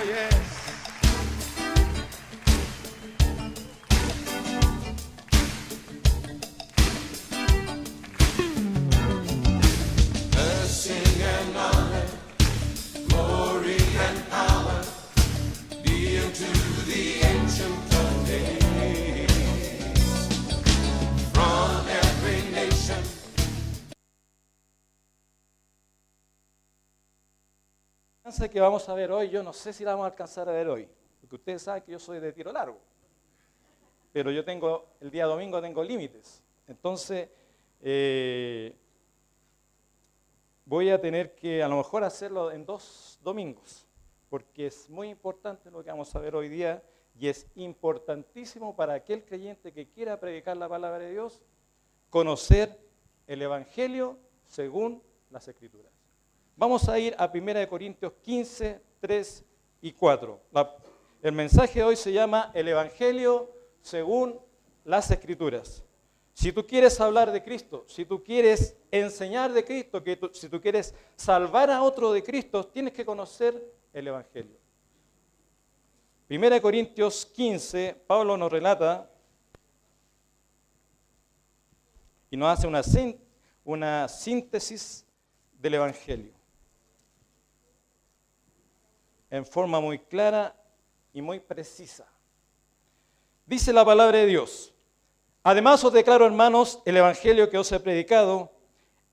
yes. Blessing and honor, glory and power be unto the Ancient of Days. From every nation. Que vamos a ver hoy, yo no sé si la vamos a alcanzar a ver hoy, porque ustedes saben que yo soy de tiro largo, pero yo el día domingo tengo límites, entonces voy a tener que a lo mejor hacerlo en 2 domingos, porque es muy importante lo que vamos a ver hoy día y es importantísimo para aquel creyente que quiera predicar la palabra de Dios, conocer el Evangelio según las Escrituras. Vamos a ir a 1 Corintios 15, 3 y 4. El mensaje de hoy se llama El Evangelio según las Escrituras. Si tú quieres hablar de Cristo, si tú quieres enseñar de Cristo, si tú quieres salvar a otro de Cristo, tienes que conocer el Evangelio. 1 Corintios 15, Pablo nos relata y nos hace una síntesis del Evangelio en forma muy clara y muy precisa. Dice la palabra de Dios: además os declaro, hermanos, el evangelio que os he predicado,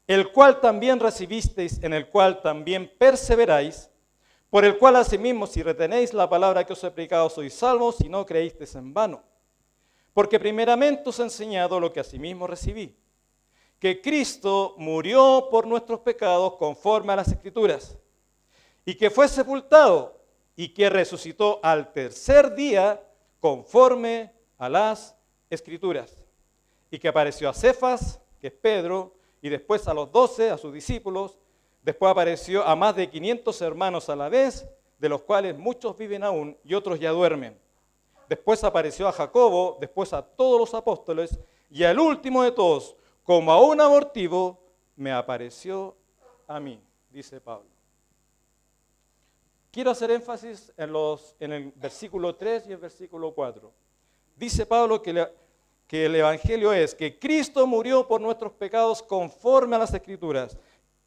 el cual también recibisteis, en el cual también perseveráis, por el cual asimismo, si retenéis la palabra que os he predicado, sois salvos, si no creísteis en vano. Porque primeramente os he enseñado lo que asimismo recibí, que Cristo murió por nuestros pecados conforme a las Escrituras, y que fue sepultado, y que resucitó al tercer día conforme a las Escrituras, y que apareció a Cefas, que es Pedro, y después a los 12, a sus discípulos, después apareció a más de 500 hermanos a la vez, de los cuales muchos viven aún y otros ya duermen. Después apareció a Jacobo, después a todos los apóstoles, y al último de todos, como a un abortivo, me apareció a mí, dice Pablo. Quiero hacer énfasis en el versículo 3 y el versículo 4. Dice Pablo que el Evangelio es que Cristo murió por nuestros pecados conforme a las Escrituras,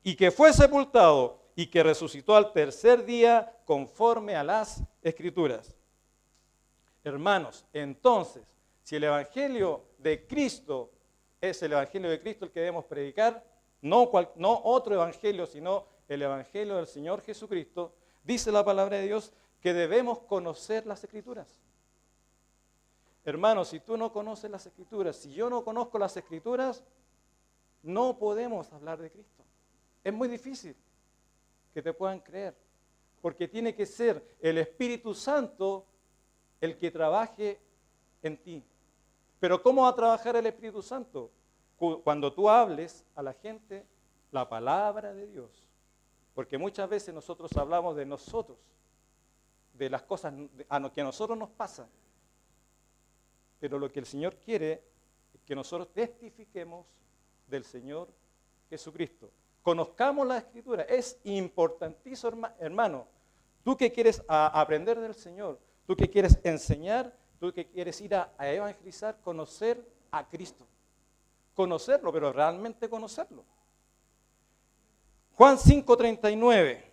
y que fue sepultado, y que resucitó al tercer día conforme a las Escrituras. Hermanos, entonces, si el Evangelio de Cristo es el Evangelio de Cristo el que debemos predicar, no otro Evangelio, sino el Evangelio del Señor Jesucristo, dice la palabra de Dios que debemos conocer las Escrituras. Hermanos, si tú no conoces las Escrituras, si yo no conozco las Escrituras, no podemos hablar de Cristo. Es muy difícil que te puedan creer, porque tiene que ser el Espíritu Santo el que trabaje en ti. Pero ¿cómo va a trabajar el Espíritu Santo? Cuando tú hables a la gente la palabra de Dios. Porque muchas veces nosotros hablamos de nosotros, de las cosas que a nosotros nos pasan. Pero lo que el Señor quiere es que nosotros testifiquemos del Señor Jesucristo. Conozcamos la Escritura. Es importantísimo, hermano. Tú que quieres aprender del Señor, tú que quieres enseñar, tú que quieres ir a evangelizar, conocer a Cristo. Conocerlo, pero realmente conocerlo. Juan 5:39.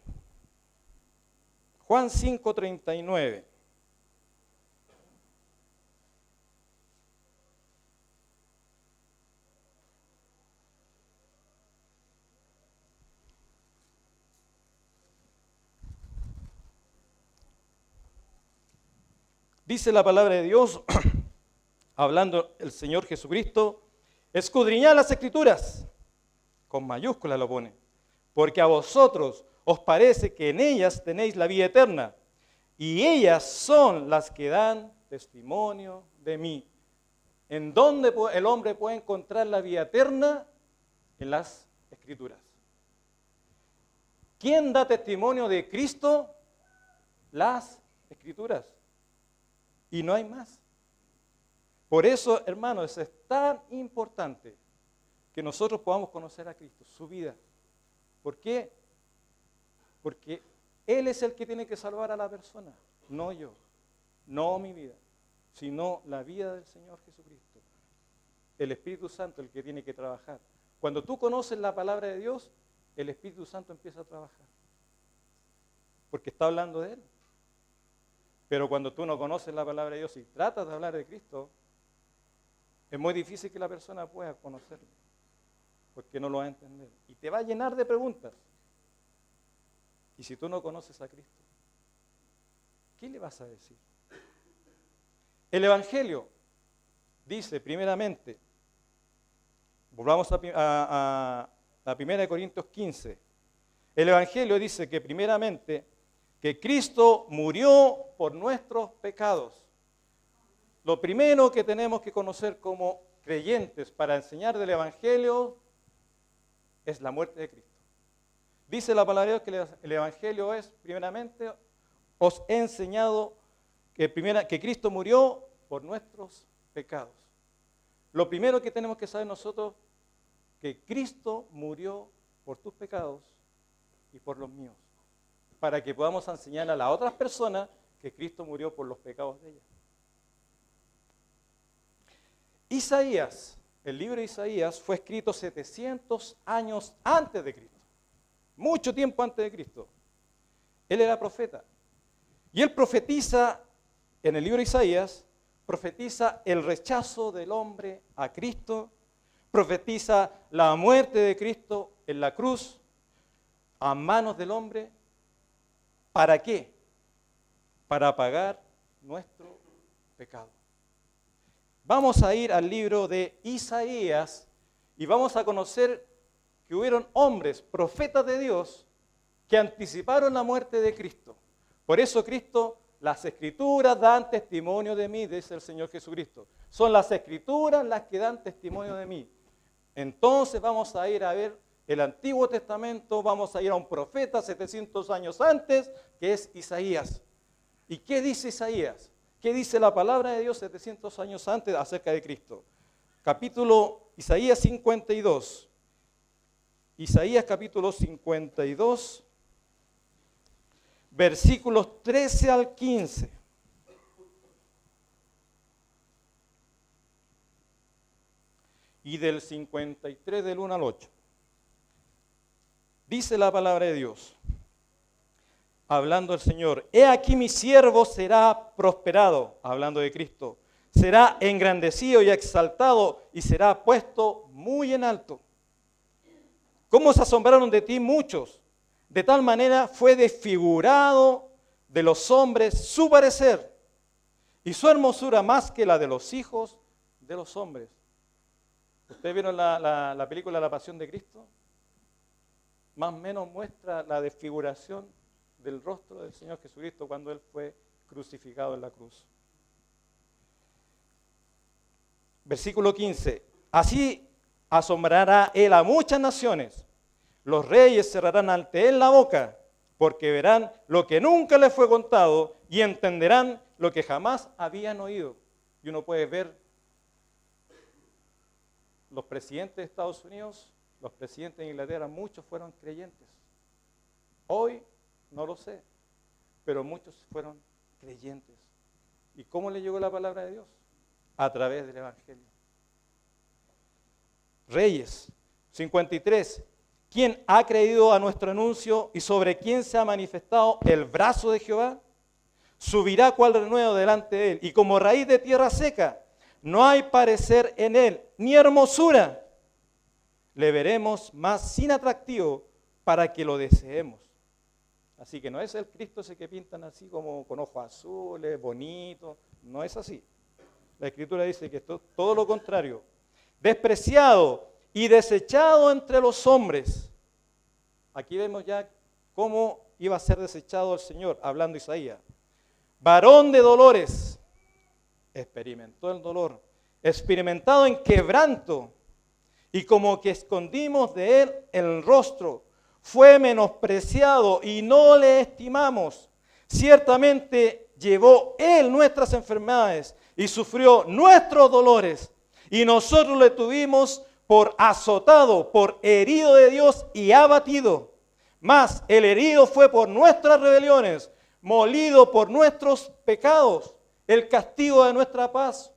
Juan 5:39. Dice la palabra de Dios, hablando el Señor Jesucristo: escudriñad las Escrituras, con mayúscula lo pone, porque a vosotros os parece que en ellas tenéis la vida eterna, y ellas son las que dan testimonio de mí. ¿En dónde el hombre puede encontrar la vida eterna? En las Escrituras. ¿Quién da testimonio de Cristo? Las Escrituras. Y no hay más. Por eso, hermanos, es tan importante que nosotros podamos conocer a Cristo, su vida. ¿Por qué? Porque Él es el que tiene que salvar a la persona, no yo, no mi vida, sino la vida del Señor Jesucristo. El Espíritu Santo es el que tiene que trabajar. Cuando tú conoces la palabra de Dios, el Espíritu Santo empieza a trabajar, porque está hablando de Él. Pero cuando tú no conoces la palabra de Dios y tratas de hablar de Cristo, es muy difícil que la persona pueda conocerlo, porque no lo va a entender. Y te va a llenar de preguntas. Y si tú no conoces a Cristo, ¿qué le vas a decir? El Evangelio dice primeramente, volvamos a 1 Corintios 15, el Evangelio dice que primeramente que Cristo murió por nuestros pecados. Lo primero que tenemos que conocer como creyentes para enseñar del Evangelio es la muerte de Cristo. Dice la palabra de Dios que el Evangelio es, primeramente, os he enseñado que Cristo murió por nuestros pecados. Lo primero que tenemos que saber nosotros, que Cristo murió por tus pecados y por los míos, para que podamos enseñar a las otras personas que Cristo murió por los pecados de ellas. Isaías, el libro de Isaías fue escrito 700 años antes de Cristo, mucho tiempo antes de Cristo. Él era profeta. Y él profetiza, en el libro de Isaías, profetiza el rechazo del hombre a Cristo, profetiza la muerte de Cristo en la cruz, a manos del hombre. ¿Para qué? Para pagar nuestro pecado. Vamos a ir al libro de Isaías y vamos a conocer que hubieron hombres, profetas de Dios, que anticiparon la muerte de Cristo. Por eso Cristo, las Escrituras dan testimonio de mí, dice el Señor Jesucristo. Son las Escrituras las que dan testimonio de mí. Entonces vamos a ir a ver el Antiguo Testamento, vamos a ir a un profeta 700 años antes, que es Isaías. ¿Y qué dice Isaías? ¿Qué dice la palabra de Dios 700 años antes acerca de Cristo? Isaías 52. Isaías capítulo 52, versículos 13 al 15. Y del 53 del 1 al 8. Dice la palabra de Dios, hablando el Señor: he aquí mi siervo será prosperado, hablando de Cristo, será engrandecido y exaltado y será puesto muy en alto. ¿Cómo se asombraron de ti muchos? De tal manera fue desfigurado de los hombres su parecer, y su hermosura más que la de los hijos de los hombres. ¿Ustedes vieron la película La Pasión de Cristo? Más o menos muestra la desfiguración del rostro del Señor Jesucristo cuando Él fue crucificado en la cruz. Versículo 15. Así asombrará Él a muchas naciones. Los reyes cerrarán ante Él la boca, porque verán lo que nunca les fue contado y entenderán lo que jamás habían oído. Y uno puede ver los presidentes de Estados Unidos, los presidentes de Inglaterra, muchos fueron creyentes. Hoy no lo sé, pero muchos fueron creyentes. ¿Y cómo le llegó la palabra de Dios? A través del Evangelio. Reyes 53. ¿Quién ha creído a nuestro anuncio y sobre quién se ha manifestado el brazo de Jehová? Subirá cual renuevo delante de él, y como raíz de tierra seca, no hay parecer en él, ni hermosura. Le veremos más sin atractivo para que lo deseemos. Así que no es el Cristo ese que pintan así como con ojos azules, bonito, no es así. La Escritura dice que es todo lo contrario. Despreciado y desechado entre los hombres. Aquí vemos ya cómo iba a ser desechado el Señor, hablando Isaías. Varón de dolores, experimentó el dolor, experimentado en quebranto, y como que escondimos de él el rostro, fue menospreciado y no le estimamos. Ciertamente llevó él nuestras enfermedades y sufrió nuestros dolores, y nosotros le tuvimos por azotado, por herido de Dios y abatido. Mas el herido fue por nuestras rebeliones, molido por nuestros pecados. El castigo de nuestra paz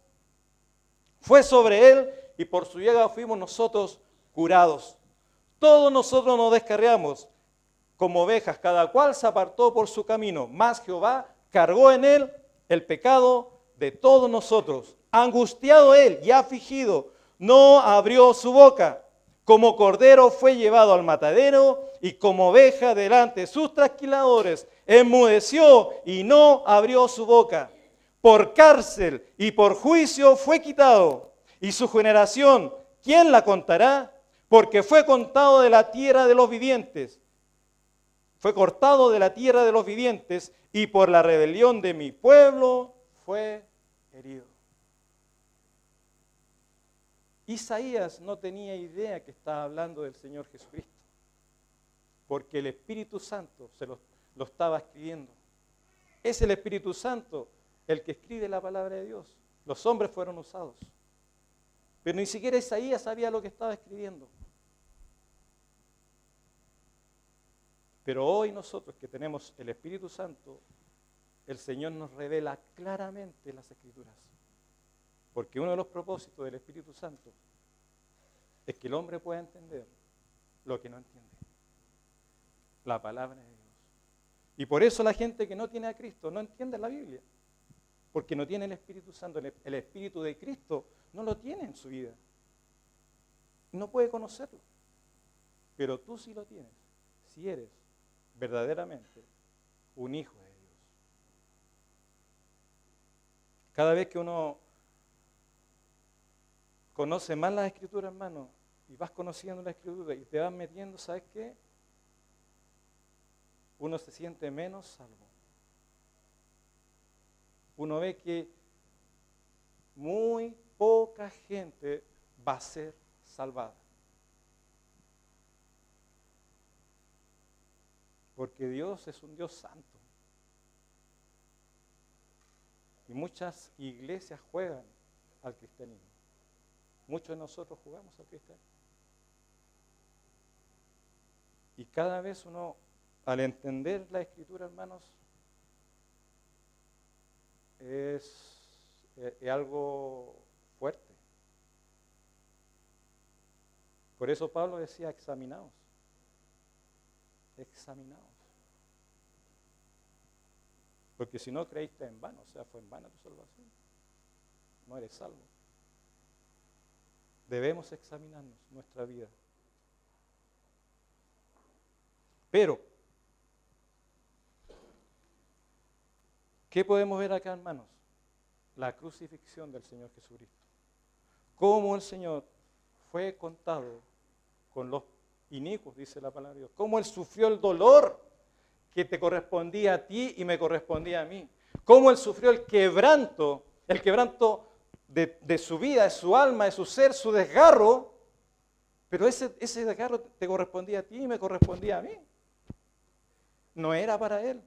fue sobre él y por su llaga fuimos nosotros curados. Todos nosotros nos descarriamos como ovejas, cada cual se apartó por su camino, mas Jehová cargó en él el pecado de todos nosotros. Angustiado él y afligido, no abrió su boca. Como cordero fue llevado al matadero y como oveja delante de sus trasquiladores, enmudeció y no abrió su boca. Por cárcel y por juicio fue quitado. Y su generación, ¿quién la contará? Porque fue contado de la tierra de los vivientes. Fue cortado de la tierra de los vivientes y por la rebelión de mi pueblo fue herido. Isaías no tenía idea que estaba hablando del Señor Jesucristo, porque el Espíritu Santo lo estaba escribiendo. Es el Espíritu Santo el que escribe la palabra de Dios. Los hombres fueron usados, pero ni siquiera Isaías sabía lo que estaba escribiendo. Pero hoy nosotros que tenemos el Espíritu Santo, el Señor nos revela claramente las Escrituras. Porque uno de los propósitos del Espíritu Santo es que el hombre pueda entender lo que no entiende. La palabra de Dios. Y por eso la gente que no tiene a Cristo no entiende la Biblia. Porque no tiene el Espíritu Santo. El Espíritu de Cristo no lo tiene en su vida. No puede conocerlo. Pero tú sí lo tienes. Si eres verdaderamente un hijo de Dios. Cada vez que uno conoce más las Escrituras, hermano, y vas conociendo la Escritura y te vas metiendo, ¿sabes qué? Uno se siente menos salvo. Uno ve que muy poca gente va a ser salvada. Porque Dios es un Dios santo. Y muchas iglesias juegan al cristianismo. Muchos de nosotros jugamos al cristianismo. Y cada vez uno, al entender la Escritura, hermanos, es algo fuerte. Por eso Pablo decía, examinaos. Examinaos. Porque si no creíste en vano, o sea, fue en vano tu salvación. No eres salvo. Debemos examinarnos nuestra vida. Pero, ¿qué podemos ver acá, hermanos? La crucifixión del Señor Jesucristo. Cómo el Señor fue contado con los inicuos, dice la palabra de Dios. Cómo Él sufrió el dolor que te correspondía a ti y me correspondía a mí. Cómo Él sufrió el quebranto de su vida, de su alma, de su ser, su desgarro. Pero ese desgarro te correspondía a ti y me correspondía a mí. No era para Él.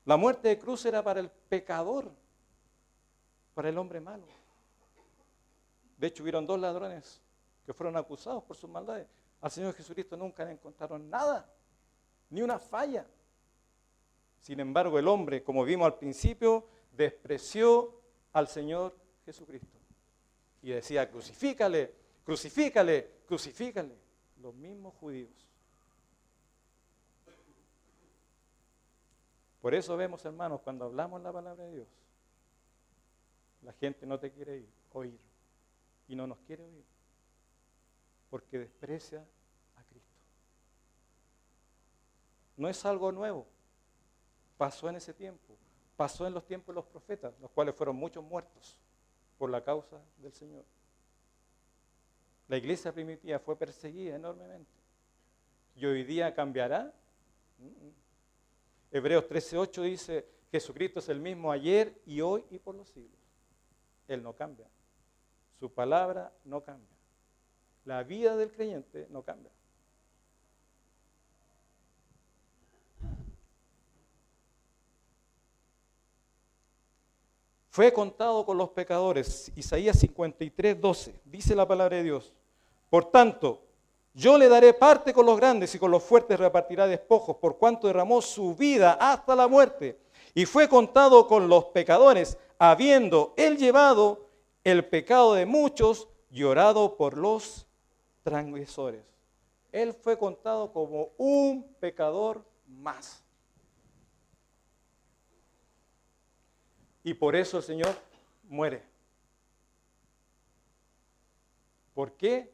La muerte de cruz era para el pecador, para el hombre malo. De hecho, hubieron 2 ladrones que fueron acusados por sus maldades. Al Señor Jesucristo nunca le encontraron nada, ni una falla. Sin embargo, el hombre, como vimos al principio, despreció al Señor Jesucristo. Y decía, crucifícale, crucifícale, crucifícale. Los mismos judíos. Por eso vemos, hermanos, cuando hablamos la palabra de Dios, la gente no te quiere oír. Y no nos quiere oír. Porque desprecia a Cristo. No es algo nuevo. Pasó en ese tiempo. Pasó en los tiempos de los profetas, los cuales fueron muchos muertos por la causa del Señor. La iglesia primitiva fue perseguida enormemente. ¿Y hoy día cambiará? Hebreos 13:8 dice, Jesucristo es el mismo ayer y hoy y por los siglos. Él no cambia. Su palabra no cambia. La vida del creyente no cambia. Fue contado con los pecadores. Isaías 53:12. Dice la palabra de Dios. Por tanto, Yo le daré parte con los grandes y con los fuertes repartirá despojos, por cuanto derramó su vida hasta la muerte y fue contado con los pecadores, habiendo él llevado el pecado de muchos y orado por los transgresores. Él fue contado como un pecador más. Y por eso el Señor muere. ¿Por qué?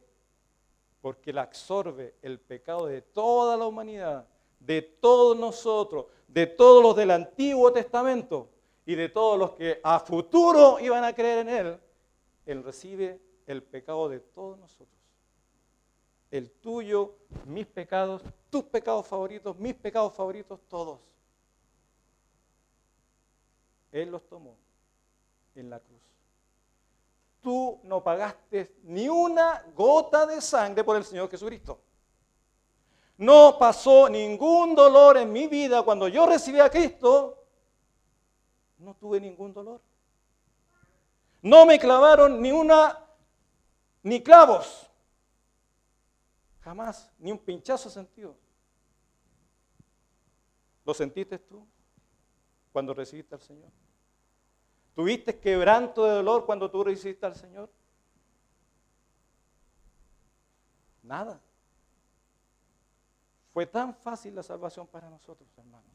Porque Él absorbe el pecado de toda la humanidad, de todos nosotros, de todos los del Antiguo Testamento y de todos los que a futuro iban a creer en Él. Él recibe el pecado de todos nosotros. El tuyo, mis pecados, tus pecados favoritos, mis pecados favoritos, todos. Él los tomó en la cruz. Tú no pagaste ni una gota de sangre por el Señor Jesucristo. No pasó ningún dolor en mi vida cuando yo recibí a Cristo. No tuve ningún dolor. No me clavaron ni clavos. Jamás, ni un pinchazo sentido. ¿Lo sentiste tú cuando recibiste al Señor? ¿Tuviste quebranto de dolor cuando tú recibiste al Señor? Nada. Fue tan fácil la salvación para nosotros, hermanos,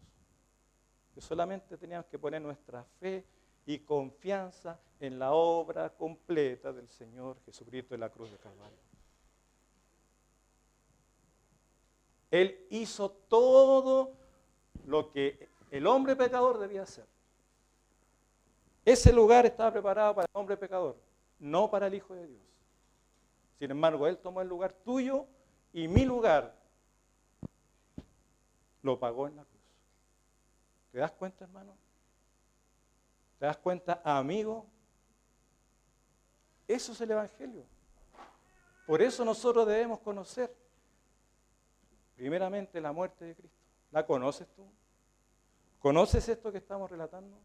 que solamente teníamos que poner nuestra fe y confianza en la obra completa del Señor Jesucristo en la cruz de Calvario. Él hizo todo lo que el hombre pecador debía hacer. Ese lugar estaba preparado para el hombre pecador, no para el Hijo de Dios. Sin embargo, Él tomó el lugar tuyo y mi lugar lo pagó en la cruz. ¿Te das cuenta, hermano? ¿Te das cuenta, amigo? Eso es el Evangelio. Por eso nosotros debemos conocer primeramente la muerte de Cristo. ¿La conoces tú? ¿Conoces esto que estamos relatando?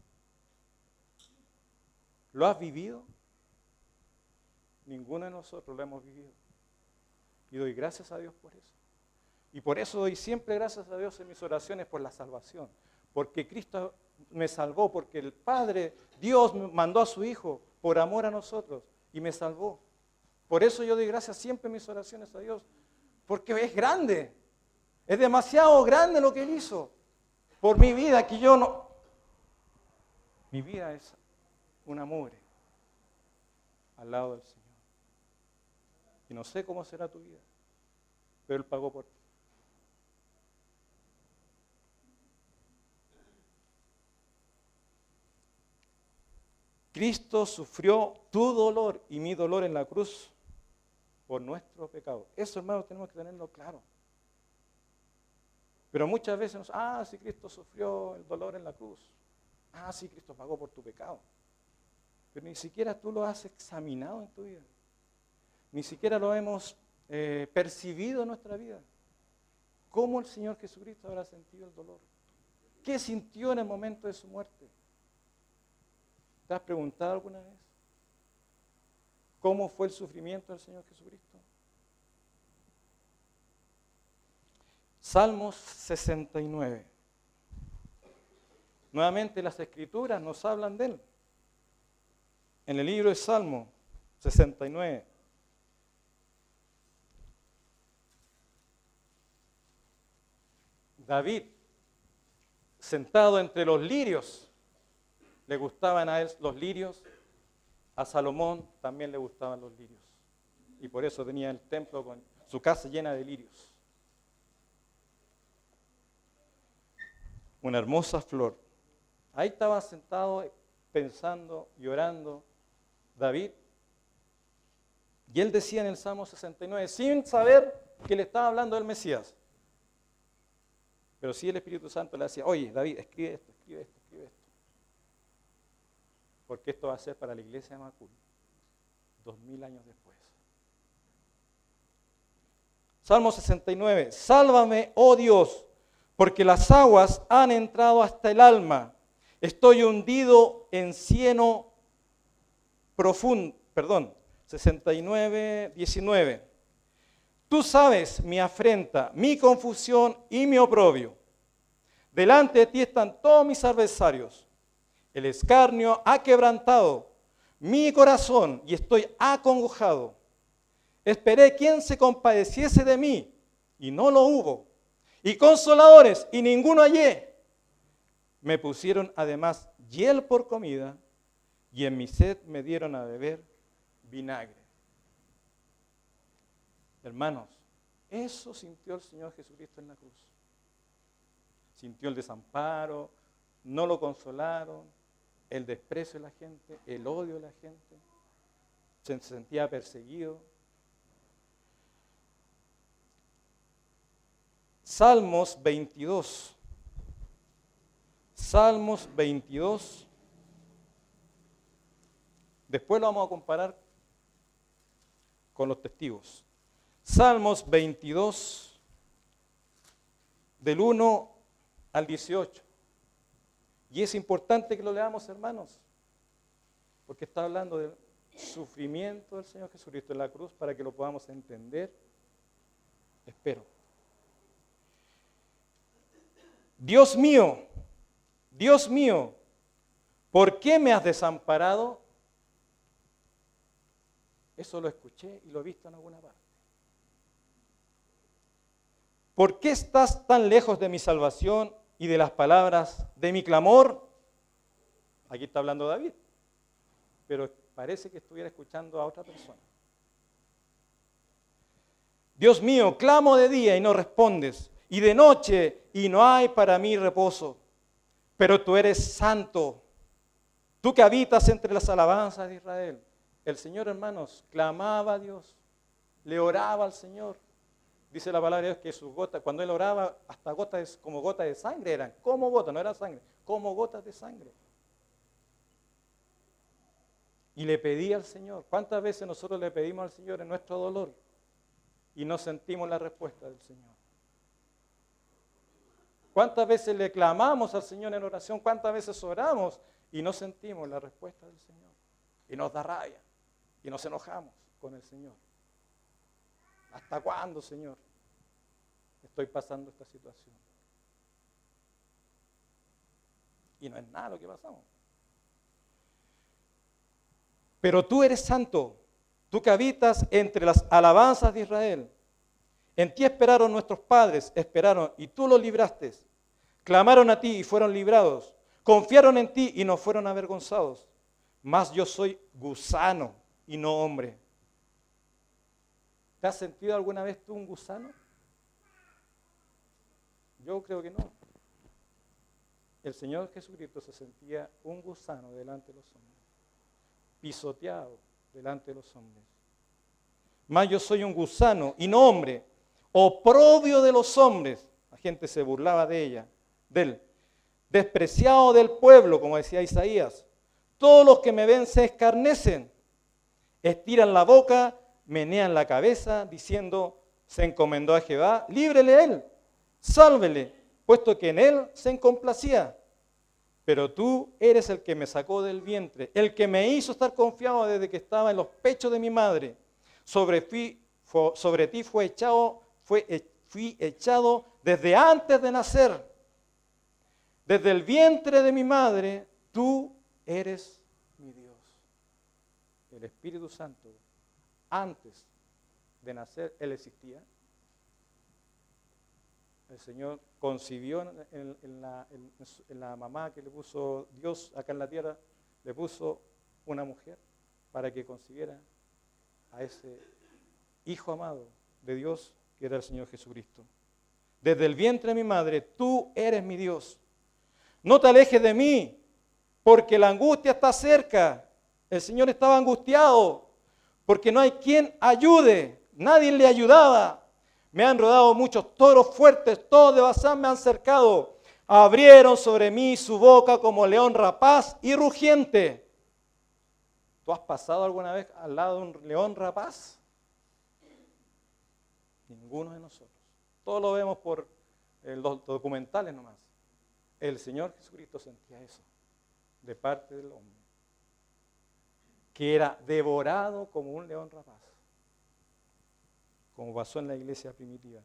¿Lo has vivido? Ninguno de nosotros lo hemos vivido. Y doy gracias a Dios por eso. Y por eso doy siempre gracias a Dios en mis oraciones por la salvación. Porque Cristo me salvó, porque el Padre, Dios mandó a su Hijo por amor a nosotros y me salvó. Por eso yo doy gracias siempre en mis oraciones a Dios. Porque es grande. Es demasiado grande lo que Él hizo por mi vida, que yo no... Mi vida es una mugre al lado del Señor. Y no sé cómo será tu vida, pero Él pagó por ti. Cristo sufrió tu dolor y mi dolor en la cruz por nuestro pecado. Eso, hermanos, tenemos que tenerlo claro. Pero muchas veces sí, Cristo sufrió el dolor en la cruz. Sí, Cristo pagó por tu pecado. Pero ni siquiera tú lo has examinado en tu vida. Ni siquiera lo hemos percibido en nuestra vida. ¿Cómo el Señor Jesucristo habrá sentido el dolor? ¿Qué sintió en el momento de su muerte? ¿Te has preguntado alguna vez? ¿Cómo fue el sufrimiento del Señor Jesucristo? Salmos 69. Nuevamente las Escrituras nos hablan de Él. En el libro de Salmo 69. David, sentado entre los lirios, le gustaban a él los lirios, a Salomón también le gustaban los lirios. Y por eso tenía el templo con su casa llena de lirios. Una hermosa flor. Ahí estaba sentado pensando y orando David. Y él decía en el Salmo 69, sin saber que le estaba hablando del Mesías. Pero sí el Espíritu Santo le decía, oye, David, escribe esto, escribe esto, escribe esto. Porque esto va a ser para la iglesia de Macul, 2000 años después. Salmo 69, sálvame, oh Dios, porque las aguas han entrado hasta el alma. Estoy hundido en cieno profundo. 69, 19. Tú sabes mi afrenta, mi confusión y mi oprobio. Delante de ti están todos mis adversarios. El escarnio ha quebrantado mi corazón y estoy acongojado. Esperé quien se compadeciese de mí y no lo hubo. Y consoladores y ninguno hallé. Me pusieron además hiel por comida y en mi sed me dieron a beber vinagre. Hermanos, eso sintió el Señor Jesucristo en la cruz. Sintió el desamparo, no lo consolaron, el desprecio de la gente, el odio de la gente, se sentía perseguido. Salmos 22. Salmos 22. Después lo vamos a comparar con los testigos. Salmos 22, del 1 al 18. Y es importante que lo leamos, hermanos, porque está hablando del sufrimiento del Señor Jesucristo en la cruz para que lo podamos entender. Espero. Dios mío, ¿por qué me has desamparado? Eso lo escuché y lo he visto en alguna parte. ¿Por qué estás tan lejos de mi salvación y de las palabras de mi clamor? Aquí está hablando David, pero parece que estuviera escuchando a otra persona. Dios mío, clamo de día y no respondes, y de noche y no hay para mí reposo. Pero tú eres santo, tú que habitas entre las alabanzas de Israel. El Señor, hermanos, clamaba a Dios, le oraba al Señor. Dice la palabra de Dios que sus gotas, cuando él oraba, hasta gotas, como gotas de sangre eran, como gotas, no era sangre, como gotas de sangre. Y le pedía al Señor. ¿Cuántas veces nosotros le pedimos al Señor en nuestro dolor y no sentimos la respuesta del Señor? ¿Cuántas veces le clamamos al Señor en oración? ¿Cuántas veces oramos y no sentimos la respuesta del Señor? Y nos da rabia y nos enojamos con el Señor. ¿Hasta cuándo, Señor, estoy pasando esta situación? Y no es nada lo que pasamos. Pero tú eres santo, tú que habitas entre las alabanzas de Israel. En ti esperaron nuestros padres, esperaron y tú los libraste. Clamaron a ti y fueron librados. Confiaron en ti y no fueron avergonzados. Mas yo soy gusano y no hombre. ¿Te has sentido alguna vez tú un gusano? Yo creo que no. El Señor Jesucristo se sentía un gusano delante de los hombres, pisoteado delante de los hombres. Mas yo soy un gusano y no hombre, oprobio de los hombres. La gente se burlaba de él, despreciado del pueblo, como decía Isaías. Todos los que me ven se escarnecen, estiran la boca, menean la cabeza, diciendo, se encomendó a Jehová, líbrele a él, sálvele, puesto que en él se complacía. Pero tú eres el que me sacó del vientre, el que me hizo estar confiado desde que estaba en los pechos de mi madre. Sobre ti fui echado desde antes de nacer. Desde el vientre de mi madre, tú eres mi Dios. El Espíritu Santo, antes de nacer, Él existía. El Señor concibió en la mamá que le puso Dios acá en la tierra, le puso una mujer para que concibiera a ese Hijo amado de Dios que era el Señor Jesucristo. Desde el vientre de mi madre, tú eres mi Dios. No te alejes de mí, porque la angustia está cerca. El Señor estaba angustiado, porque no hay quien ayude. Nadie le ayudaba. Me han rodado muchos toros fuertes, todos de Basán me han cercado. Abrieron sobre mí su boca como león rapaz y rugiente. ¿Tú has pasado alguna vez al lado de un león rapaz? Ninguno de nosotros. Todos lo vemos por los documentales nomás. El Señor Jesucristo sentía eso de parte del hombre, que era devorado como un león rapaz, como pasó en la iglesia primitiva.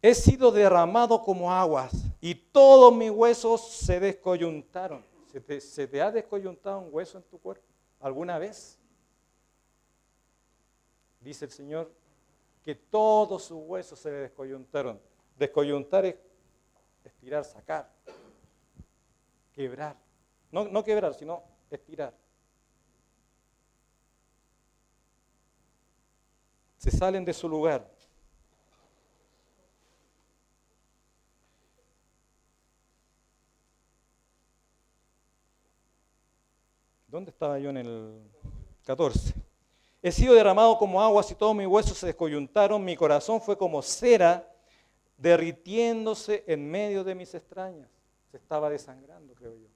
He sido derramado como aguas y todos mis huesos se descoyuntaron. ¿Se te ha descoyuntado un hueso en tu cuerpo alguna vez? Dice el Señor que todos sus huesos se descoyuntaron. Descoyuntar es estirar, sacar, quebrar. No quebrar, sino estirar. Se salen de su lugar. ¿Dónde estaba yo en el 14? He sido derramado como aguas y todos mis huesos se descoyuntaron, mi corazón fue como cera derritiéndose en medio de mis extrañas. Se estaba desangrando, creo yo.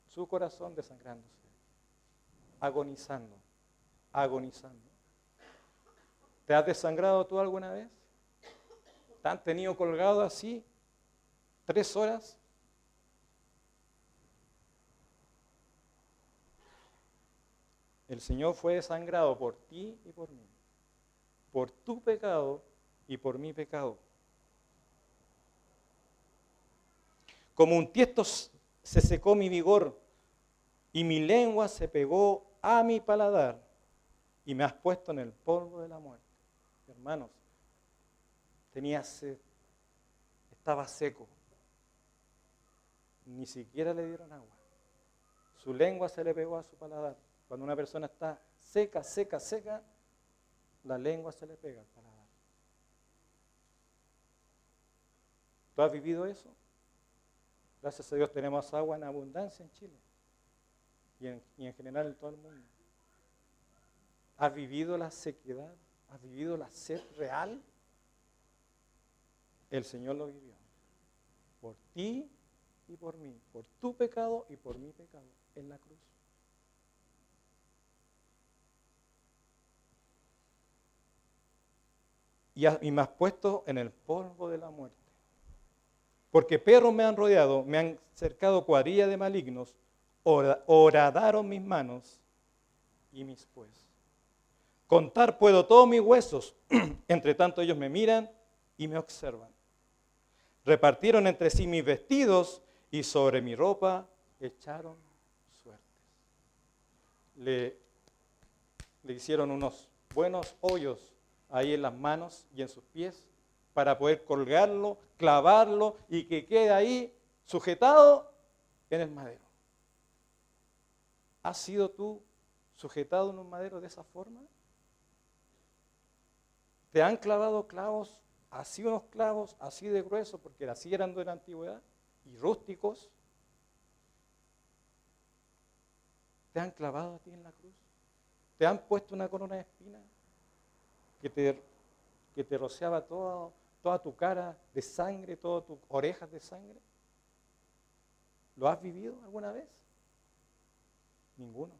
Su corazón desangrándose, agonizando, agonizando. ¿Te has desangrado tú alguna vez? ¿Te han tenido colgado así 3 horas? El Señor fue desangrado por ti y por mí, por tu pecado y por mi pecado. Como un tiesto se secó mi vigor y mi lengua se pegó a mi paladar y me has puesto en el polvo de la muerte. Hermanos, tenía sed, estaba seco, ni siquiera le dieron agua. Su lengua se le pegó a su paladar. Cuando una persona está seca, seca, seca, la lengua se le pega al paladar. ¿Tú has vivido eso? Gracias a Dios tenemos agua en abundancia en Chile y en general en todo el mundo. ¿Has vivido la sequedad? ¿Has vivido la sed real? El Señor lo vivió. Por ti y por mí. Por tu pecado y por mi pecado. En la cruz. Y me has puesto en el polvo de la muerte. Porque perros me han rodeado, me han cercado cuadrilla de malignos, horadaron mis manos y mis pies. Contar puedo todos mis huesos, entre tanto ellos me miran y me observan. Repartieron entre sí mis vestidos y sobre mi ropa echaron suertes. Le hicieron unos buenos hoyos ahí en las manos y en sus pies para poder colgarlo, clavarlo y que quede ahí sujetado en el madero. ¿Has sido tú sujetado en un madero de esa forma? ¿Te han clavado clavos, así unos clavos, así de gruesos, porque así eran de la antigüedad, y rústicos? ¿Te han clavado a ti en la cruz? ¿Te han puesto una corona de espinas que te rociaba toda tu cara de sangre, todas tus orejas de sangre? ¿Lo has vivido alguna vez? Ninguno.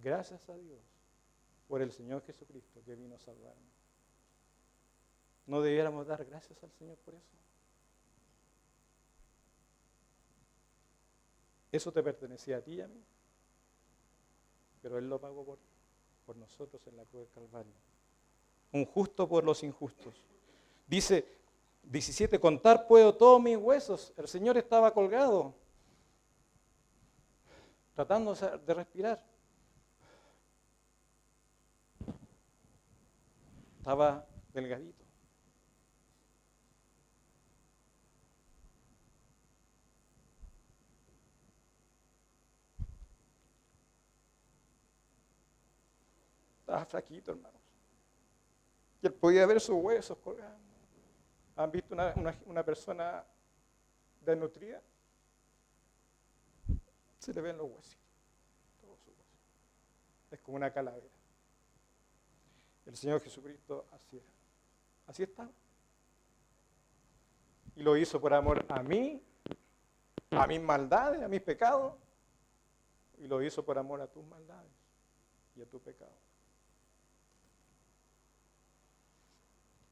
Gracias a Dios por el Señor Jesucristo que vino a salvarnos. ¿No debiéramos dar gracias al Señor por eso? Eso te pertenecía a ti y a mí, pero Él lo pagó por nosotros en la cruz del Calvario. Un justo por los injustos. Dice 17, contar puedo todos mis huesos. El Señor estaba colgado, tratando de respirar. Estaba delgadito. Estaba flaquito, hermanos. Y él podía ver sus huesos colgando. ¿Han visto una persona desnutrida? Se le ven los huesitos. Todos sus huesos. Es como una calavera. El Señor Jesucristo así era. Así estaba. Y lo hizo por amor a mí, a mis maldades, a mis pecados. Y lo hizo por amor a tus maldades y a tu pecado.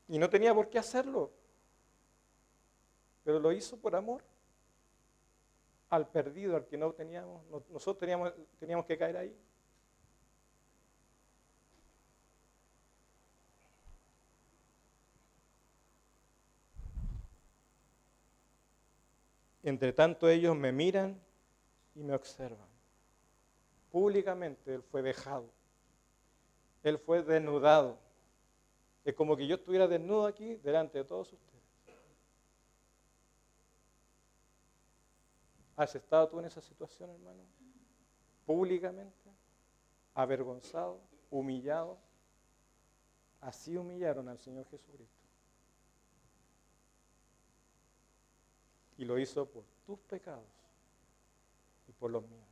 Y no tenía por qué hacerlo. Pero lo hizo por amor al perdido, al que no teníamos. Nosotros teníamos que caer ahí. Entre tanto ellos me miran y me observan. Públicamente Él fue vejado. Él fue desnudado. Es como que yo estuviera desnudo aquí delante de todos ustedes. ¿Has estado tú en esa situación, hermano? Públicamente, avergonzado, humillado. Así humillaron al Señor Jesucristo. Y lo hizo por tus pecados y por los míos.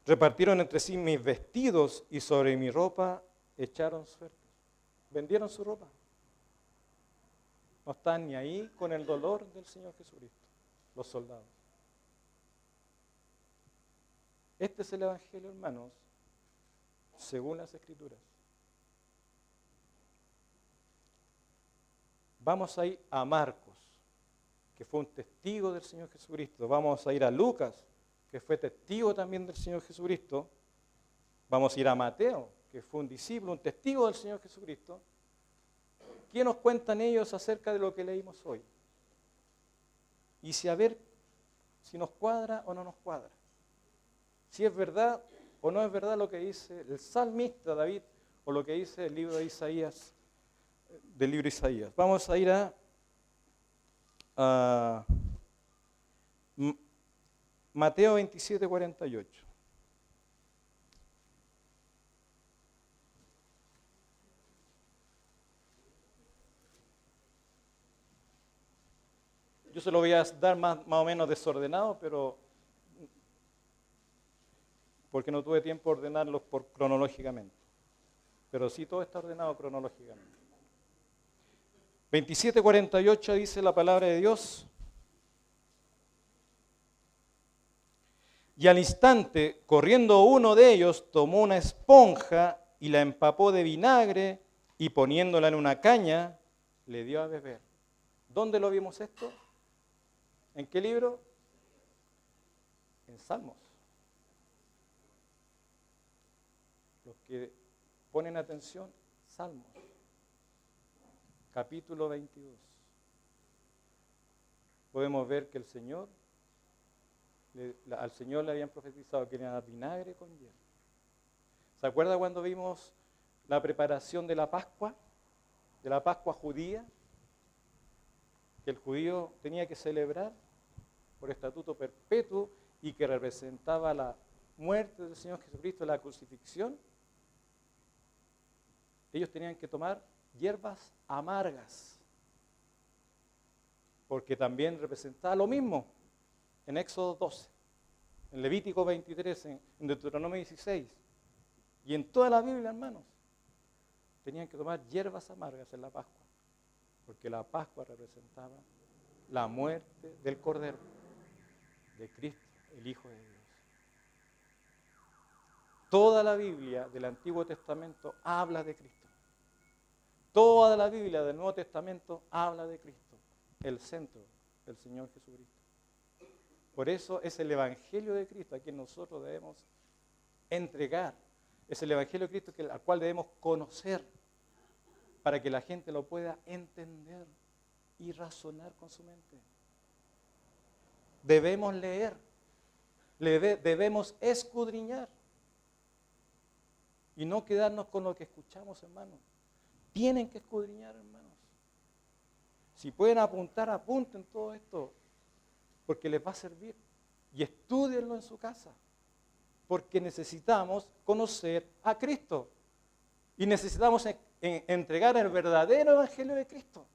Repartieron entre sí mis vestidos y sobre mi ropa echaron suertes. Vendieron su ropa. No están ni ahí con el dolor del Señor Jesucristo, los soldados. Este es el Evangelio, hermanos, según las Escrituras. Vamos a ir a Marcos, que fue un testigo del Señor Jesucristo. Vamos a ir a Lucas, que fue testigo también del Señor Jesucristo. Vamos a ir a Mateo, que fue un discípulo, un testigo del Señor Jesucristo. ¿Qué nos cuentan ellos acerca de lo que leímos hoy? Y si a ver si nos cuadra o no nos cuadra. Si es verdad o no es verdad lo que dice el salmista David o lo que dice el libro de Isaías, del libro de Isaías. Vamos a ir a Mateo 27, 48. Yo se lo voy a dar más o menos desordenado, pero porque no tuve tiempo de ordenarlos cronológicamente. Pero sí todo está ordenado cronológicamente. 27:48 dice la palabra de Dios. Y al instante, corriendo uno de ellos, tomó una esponja y la empapó de vinagre y poniéndola en una caña, le dio a beber. ¿Dónde lo vimos esto? ¿En qué libro? En Salmos. Los que ponen atención, Salmos. Capítulo 22. Podemos ver que el Señor, al Señor le habían profetizado que le iban a dar vinagre con hiel. ¿Se acuerda cuando vimos la preparación de la Pascua judía? Que el judío tenía que celebrar por estatuto perpetuo y que representaba la muerte del Señor Jesucristo, la crucifixión. Ellos tenían que tomar hierbas amargas, porque también representaba lo mismo en Éxodo 12, en Levítico 23, en Deuteronomio 16, y en toda la Biblia, hermanos, tenían que tomar hierbas amargas en la Pascua, porque la Pascua representaba la muerte del Cordero, de Cristo, el Hijo de Dios. Toda la Biblia del Antiguo Testamento habla de Cristo. Toda la Biblia del Nuevo Testamento habla de Cristo, el centro del Señor Jesucristo. Por eso es el Evangelio de Cristo a quien nosotros debemos entregar. Es el Evangelio de Cristo al cual debemos conocer para que la gente lo pueda entender y razonar con su mente. Debemos leer, debemos escudriñar y no quedarnos con lo que escuchamos, hermanos. Tienen que escudriñar, hermanos. Si pueden apuntar, apunten todo esto, porque les va a servir. Y estúdienlo en su casa, porque necesitamos conocer a Cristo. Y necesitamos entregar el verdadero evangelio de Cristo.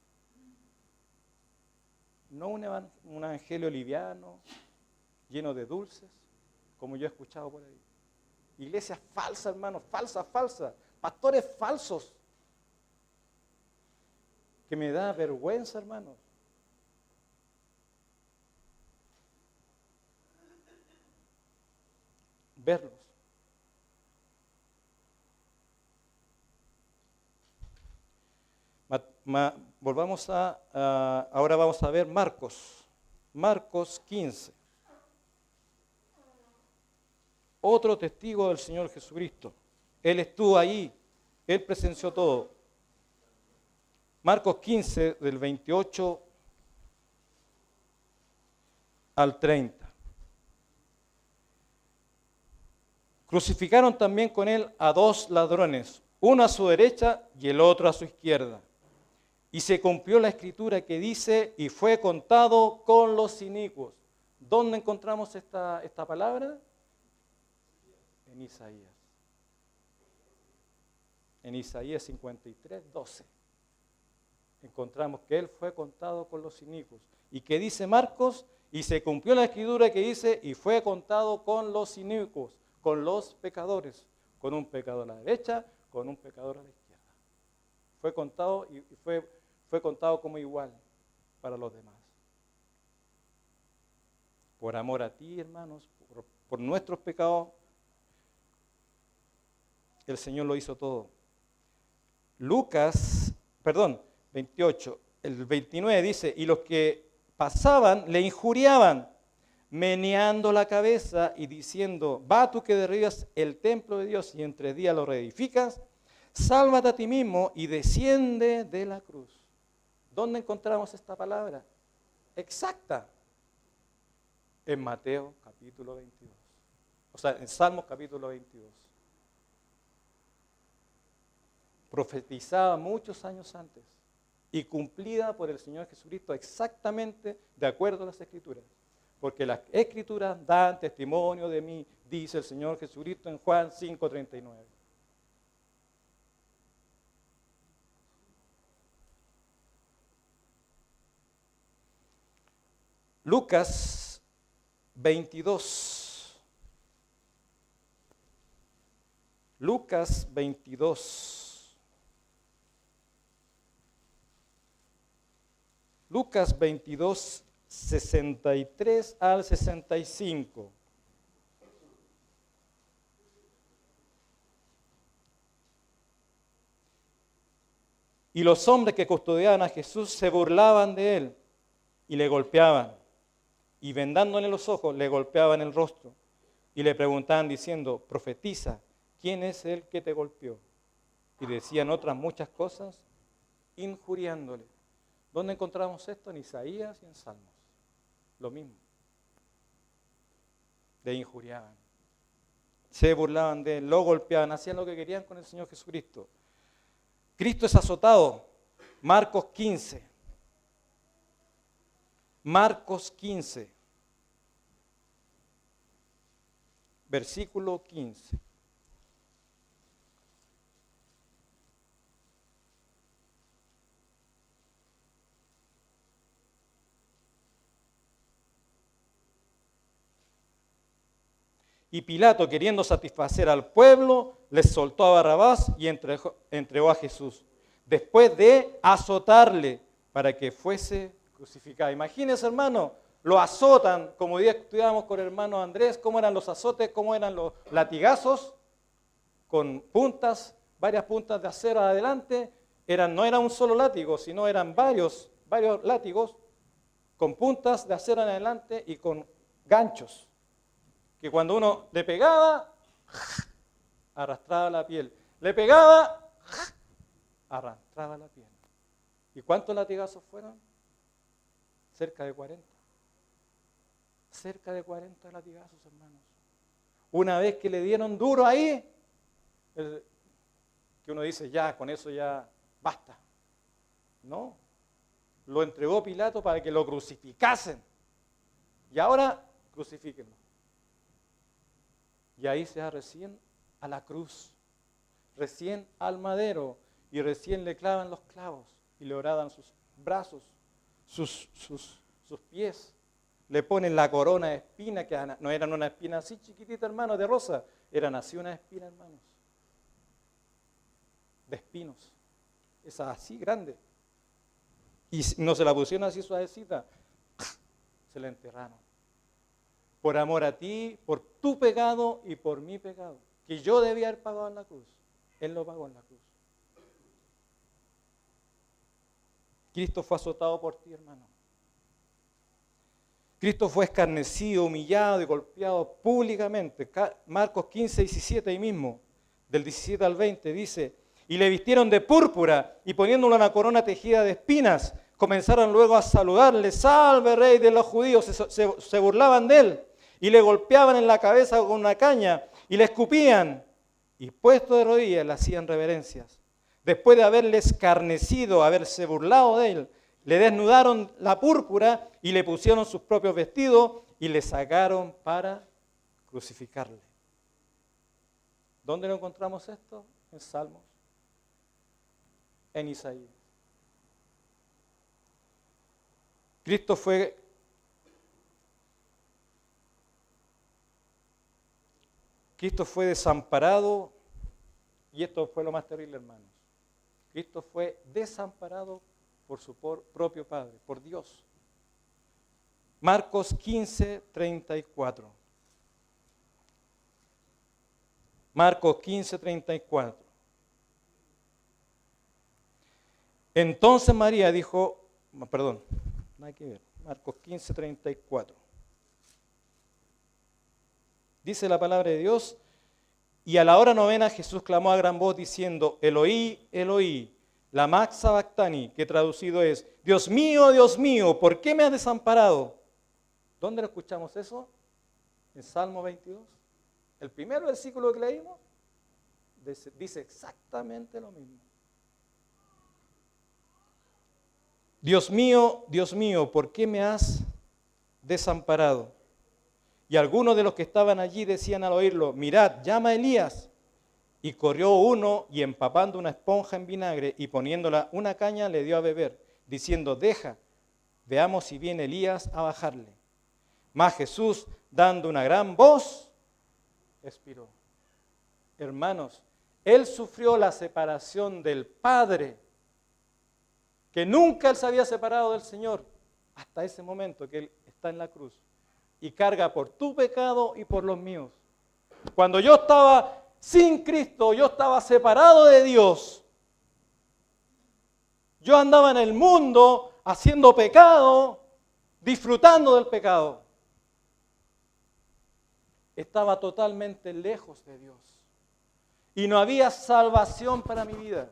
No un evangelio liviano, lleno de dulces, como yo he escuchado por ahí. Iglesias falsas, hermanos, falsas. Pastores falsos. Que me da vergüenza, hermanos. Verlos. Volvamos ahora vamos a ver Marcos 15. Otro testigo del Señor Jesucristo. Él estuvo ahí, Él presenció todo. Marcos 15, del 28 al 30. Crucificaron también con él a 2 ladrones, uno a su derecha y el otro a su izquierda. Y se cumplió la escritura que dice, y fue contado con los inicuos. ¿Dónde encontramos esta palabra? En Isaías. En Isaías 53, 12. Encontramos que él fue contado con los inicuos. ¿Y qué dice Marcos? Y se cumplió la escritura que dice, y fue contado con los inicuos, con los pecadores, con un pecador a la derecha, con un pecador a la izquierda. Fue contado y fue contado como igual para los demás. Por amor a ti, hermanos, por nuestros pecados, el Señor lo hizo todo. Lucas, 28, el 29 dice, y los que pasaban le injuriaban, meneando la cabeza y diciendo, va tú que derribas el templo de Dios y en 3 días lo reedificas, sálvate a ti mismo y desciende de la cruz. ¿Dónde encontramos esta palabra? Exacta. En Mateo capítulo 22. O sea, en Salmos capítulo 22. Profetizada muchos años antes y cumplida por el Señor Jesucristo exactamente de acuerdo a las Escrituras. Porque las Escrituras dan testimonio de mí, dice el Señor Jesucristo en Juan 5:39. Lucas 22. Lucas 22. Lucas 22, 63 al 65. Y los hombres que custodiaban a Jesús se burlaban de él y le golpeaban. Y vendándole los ojos, le golpeaban el rostro. Y le preguntaban diciendo, profetiza, ¿quién es el que te golpeó? Y decían otras muchas cosas, injuriándole. ¿Dónde encontramos esto? En Isaías y en Salmos. Lo mismo. Le injuriaban. Se burlaban de él, lo golpeaban, hacían lo que querían con el Señor Jesucristo. Cristo es azotado. Marcos 15. Marcos 15. Versículo 15. Y Pilato, queriendo satisfacer al pueblo, les soltó a Barrabás y entregó a Jesús, después de azotarle para que fuese crucificado. Imagínense, hermano, lo azotan, como hoy día estudiábamos con el hermano Andrés, cómo eran los azotes, cómo eran los latigazos, con puntas, varias puntas de acero adelante. No era un solo látigo, sino eran varios látigos con puntas de acero en adelante y con ganchos, que cuando uno le pegaba, arrastraba la piel. Le pegaba, arrastraba la piel. ¿Y cuántos latigazos fueron? Cerca de 40. Cerca de 40 latigazos, hermanos. Una vez que le dieron duro ahí, que uno dice, ya, con eso ya basta. No. Lo entregó Pilato para que lo crucificasen. Y ahora, crucifíquenlo. Y ahí se va recién a la cruz, recién al madero, y recién le clavan los clavos y le horadan sus brazos, sus pies. Le ponen la corona de espina, que no eran una espina así chiquitita, hermanos, de rosa, eran así una espina, hermanos, de espinos, esa así grande. Y no se la pusieron así suavecita, se la enterraron. Por amor a ti, por tu pecado y por mi pecado, que yo debía haber pagado en la cruz. Él lo pagó en la cruz. Cristo fue azotado por ti, hermano. Cristo fue escarnecido, humillado y golpeado públicamente. Marcos 15, 17 ahí mismo, del 17 al 20, dice, y le vistieron de púrpura y poniéndole una corona tejida de espinas, comenzaron luego a saludarle, salve rey de los judíos, se burlaban de él y le golpeaban en la cabeza con una caña y le escupían y puesto de rodillas le hacían reverencias. Después de haberle escarnecido, haberse burlado de él, le desnudaron la púrpura y le pusieron sus propios vestidos y le sacaron para crucificarle. ¿Dónde lo encontramos esto? En Salmos, en Isaías. Cristo fue desamparado, y esto fue lo más terrible, hermanos. Cristo fue desamparado por su propio Padre, por Dios. Marcos 15:34. Marcos 15:34. Entonces María dijo, perdón, no hay que ver, Marcos 15:34. Dice la palabra de Dios, y a la hora novena Jesús clamó a gran voz diciendo, Eloí, Eloí, lama sabactani, que traducido es, Dios mío, ¿por qué me has desamparado? ¿Dónde lo escuchamos eso? En Salmo 22. El primer versículo que leímos dice exactamente lo mismo. Dios mío, ¿por qué me has desamparado? Y algunos de los que estaban allí decían al oírlo, mirad, llama a Elías. Y corrió uno y empapando una esponja en vinagre y poniéndola una caña le dio a beber, diciendo, deja, veamos si viene Elías a bajarle. Mas Jesús, dando una gran voz, expiró. Hermanos, él sufrió la separación del Padre, que nunca él se había separado del Señor, hasta ese momento que él está en la cruz, y carga por tu pecado y por los míos. Cuando yo estaba sin Cristo, yo estaba separado de Dios. Yo andaba en el mundo haciendo pecado, disfrutando del pecado. Estaba totalmente lejos de Dios. Y no había salvación para mi vida.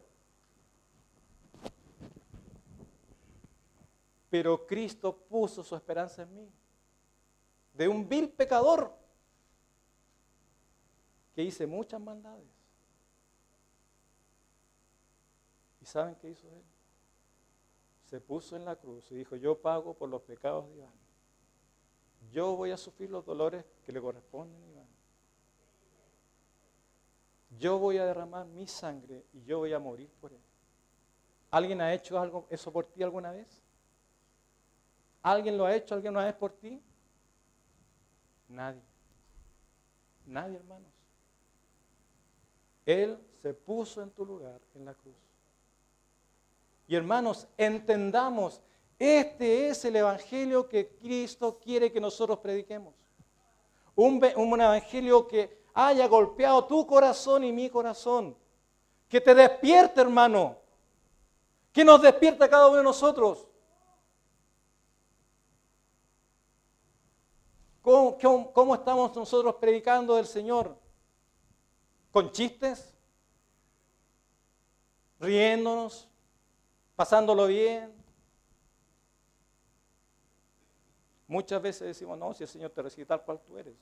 Pero Cristo puso su esperanza en mí. De un vil pecador que hice muchas maldades. ¿Y saben qué hizo él? Se puso en la cruz y dijo, yo pago por los pecados de Iván. Yo voy a sufrir los dolores que le corresponden a Iván. Yo voy a derramar mi sangre y yo voy a morir por él. ¿Alguien ha hecho eso por ti alguna vez? ¿Alguien lo ha hecho alguna vez por ti? Nadie. Nadie, hermanos. Él se puso en tu lugar en la cruz. Y hermanos, entendamos, este es el evangelio que Cristo quiere que nosotros prediquemos. Un evangelio que haya golpeado tu corazón y mi corazón. Que te despierte, hermano. Que nos despierte a cada uno de nosotros. ¿Cómo estamos nosotros predicando del Señor? ¿Con chistes? ¿Riéndonos? ¿Pasándolo bien? Muchas veces decimos, no, si el Señor te recibe tal cual tú eres,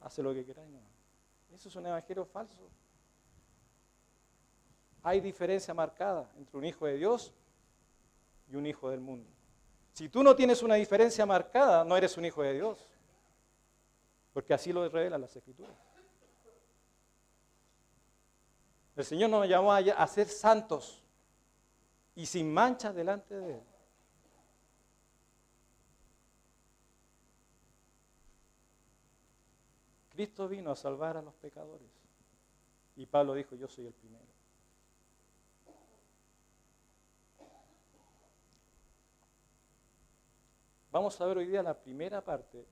hace lo que quieras. No. Eso es un evangelio falso. Hay diferencia marcada entre un hijo de Dios y un hijo del mundo. Si tú no tienes una diferencia marcada, no eres un hijo de Dios. Porque así lo revelan las Escrituras. El Señor nos llamó a ser santos y sin manchas delante de Él. Cristo vino a salvar a los pecadores. Y Pablo dijo, yo soy el primero. Vamos a ver hoy día la primera parte,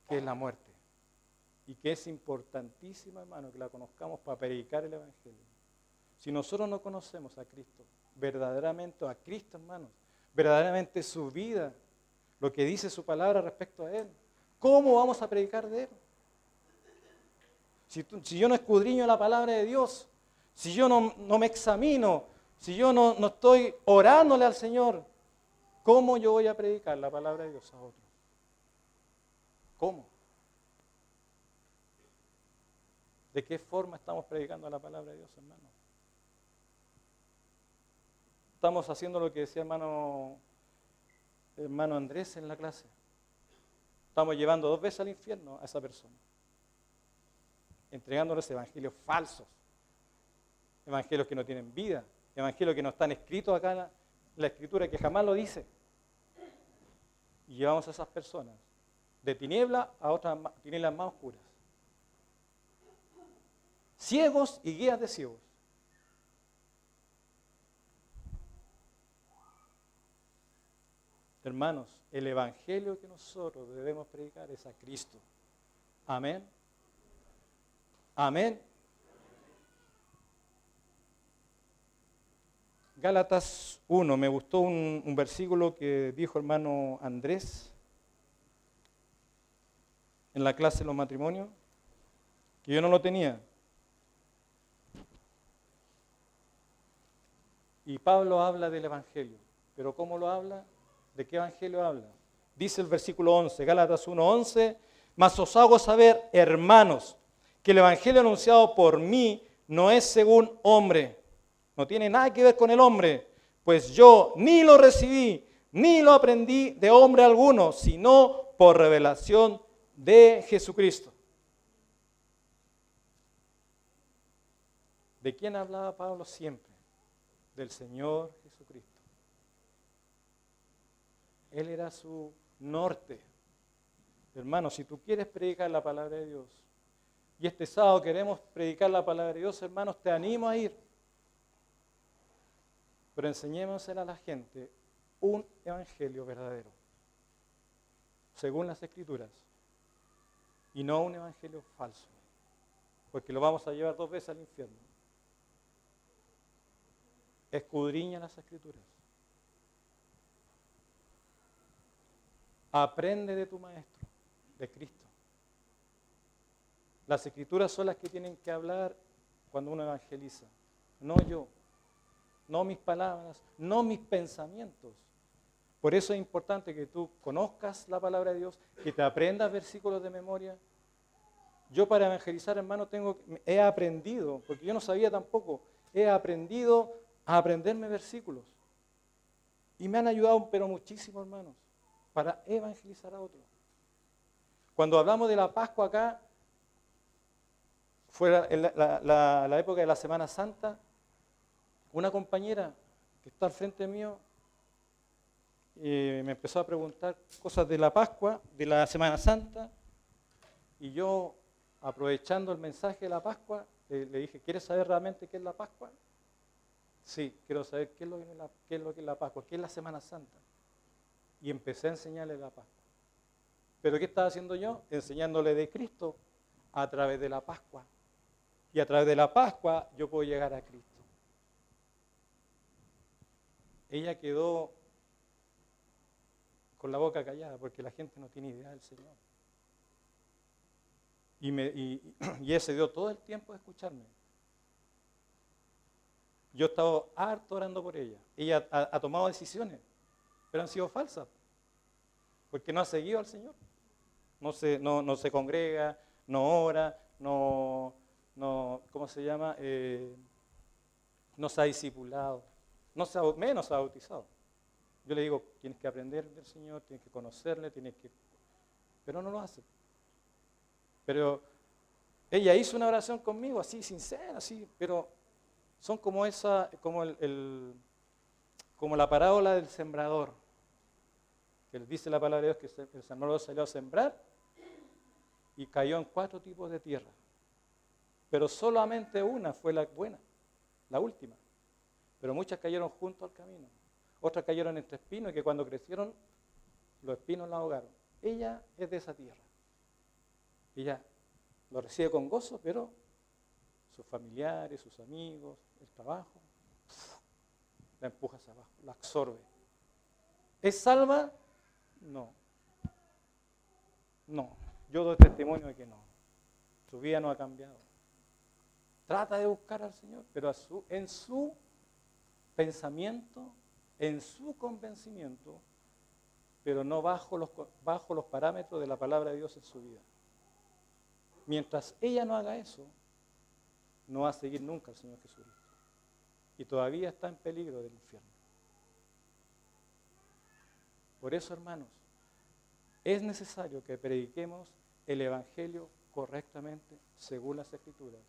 que es la muerte. Y que es importantísima, hermano, que la conozcamos para predicar el Evangelio. Si nosotros no conocemos a Cristo, verdaderamente a Cristo, hermanos, verdaderamente su vida, lo que dice su palabra respecto a Él, ¿cómo vamos a predicar de Él? Si yo no escudriño la palabra de Dios, si yo no me examino, si yo no estoy orándole al Señor, ¿cómo yo voy a predicar la palabra de Dios a otros? ¿Cómo? ¿De qué forma estamos predicando la palabra de Dios, hermano? Estamos haciendo lo que decía hermano Andrés en la clase. Estamos llevando 2 veces al infierno a esa persona. Entregándoles evangelios falsos. Evangelios que no tienen vida. Evangelios que no están escritos acá en la Escritura, que jamás lo dice. Y llevamos a esas personas de tiniebla a otras tinieblas más oscuras. Ciegos y guías de ciegos. Hermanos, el evangelio que nosotros debemos predicar es a Cristo. Amén. Amén. Gálatas 1, me gustó un versículo que dijo hermano Andrés en la clase de los matrimonios, que yo no lo tenía. Y Pablo habla del evangelio, pero ¿cómo lo habla? ¿De qué evangelio habla? Dice el versículo 11, Gálatas 1:11, mas os hago saber, hermanos, que el evangelio anunciado por mí no es según hombre, no tiene nada que ver con el hombre, pues yo ni lo recibí, ni lo aprendí de hombre alguno, sino por revelación de Jesucristo. ¿De quién hablaba Pablo siempre? Del Señor Jesucristo. Él era su norte. Hermano, si tú quieres predicar la palabra de Dios, y este sábado queremos predicar la palabra de Dios, hermanos, te animo a ir. Pero enseñémosle a la gente un evangelio verdadero, según las Escrituras, y no un evangelio falso, porque lo vamos a llevar 2 veces al infierno. Escudriña las Escrituras. Aprende de tu maestro, de Cristo. Las Escrituras son las que tienen que hablar cuando uno evangeliza, no yo, no mis palabras, no mis pensamientos. Por eso es importante que tú conozcas la palabra de Dios, que te aprendas versículos de memoria. Yo para evangelizar, hermano, he aprendido, porque yo no sabía tampoco, he aprendido a aprenderme versículos. Y me han ayudado, pero muchísimo, hermanos, para evangelizar a otros. Cuando hablamos de la Pascua acá, fue la época de la Semana Santa, una compañera que está al frente mío me empezó a preguntar cosas de la Pascua, de la Semana Santa, y yo, aprovechando el mensaje de la Pascua, le dije, ¿quieres saber realmente qué es la Pascua? Sí, quiero saber qué es lo que es la Pascua, qué es la Semana Santa. Y empecé a enseñarle la Pascua. ¿Pero qué estaba haciendo yo? Enseñándole de Cristo a través de la Pascua. Y a través de la Pascua yo puedo llegar a Cristo. Ella quedó con la boca callada porque la gente no tiene idea del Señor. Y ese dio todo el tiempo de escucharme. Yo he estado harto orando por ella. Ella ha tomado decisiones, pero han sido falsas, porque no ha seguido al Señor. No se congrega, no ora, ¿cómo se llama? No se ha discipulado, menos se ha bautizado. Yo le digo, tienes que aprender del Señor, tienes que conocerle, pero no lo hace. Pero ella hizo una oración conmigo, así, sincera, así, pero son como como la parábola del sembrador, que dice la palabra de Dios que el sembrador salió a sembrar y cayó en 4 tipos de tierra. Pero solamente una fue la buena, la última. Pero muchas cayeron junto al camino. Otras cayeron entre espinos y que cuando crecieron, los espinos la ahogaron. Ella es de esa tierra. Ella lo recibe con gozo, pero sus familiares, sus amigos, el trabajo, la empuja hacia abajo, la absorbe. ¿Es salva? No. No. Yo doy testimonio de que no. Su vida no ha cambiado. trata de buscar al Señor, pero en su pensamiento, en su convencimiento, pero no bajo los parámetros de la palabra de Dios en su vida. Mientras ella no haga eso, no va a seguir nunca al Señor Jesucristo. Y todavía está en peligro del infierno. Por eso, hermanos, es necesario que prediquemos el Evangelio correctamente según las Escrituras,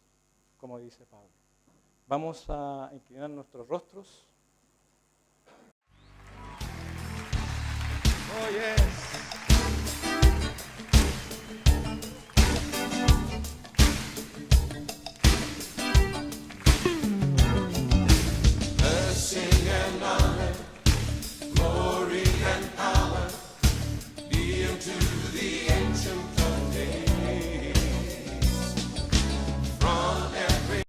como dice Pablo. Vamos a inclinar nuestros rostros. Oh, yes.